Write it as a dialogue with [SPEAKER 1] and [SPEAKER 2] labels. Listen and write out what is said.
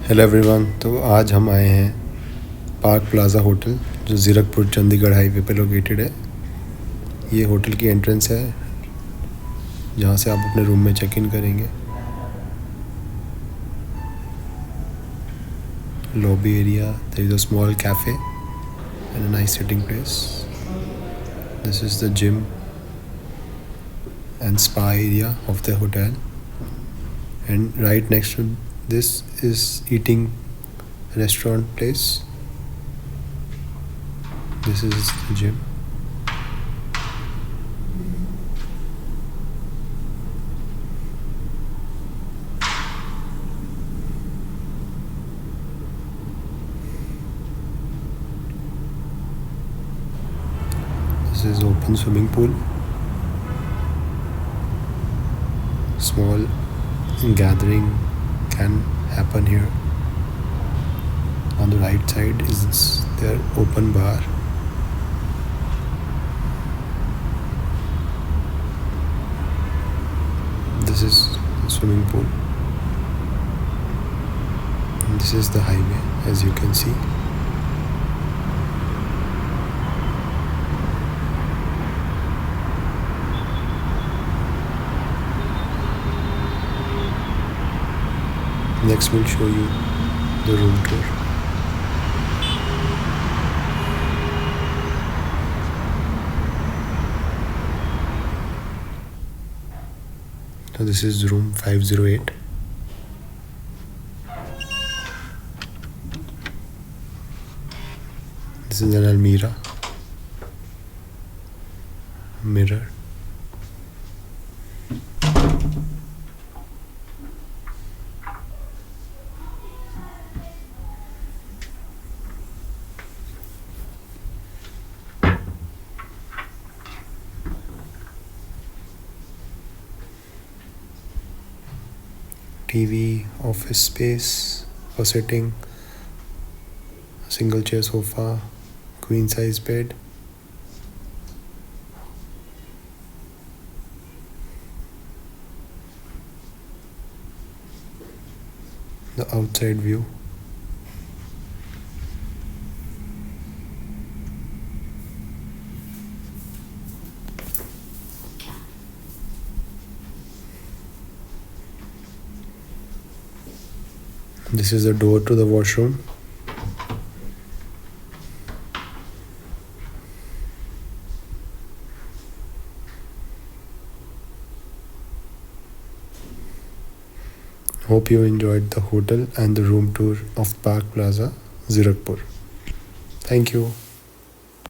[SPEAKER 1] Hello everyone. तो आज हम आए हैं पार्क प्लाज़ा होटल जो ज़ीरकपुर चंडीगढ़ हाईवे पे लोकेटेड है। ये होटल की एंट्रेंस है जहाँ से आप अपने रूम में चेक इन करेंगे। Lobby area, there is a small cafe and a nice sitting place. This is the gym and spa area of the hotel, and right next to this is eating restaurant place. This is the gym. This is open swimming pool. Small gathering can happen here. On the right side is their open bar. This is the swimming pool. And this is the highway, as you can see. Next we'll show you the room tour. So this is room 508. This is an almirah, mirror. TV, office space for sitting, single chair sofa, queen size bed. The outside view. This is the door to the washroom. Hope you enjoyed the hotel and the room tour of Park Plaza, Zirakpur. Thank you.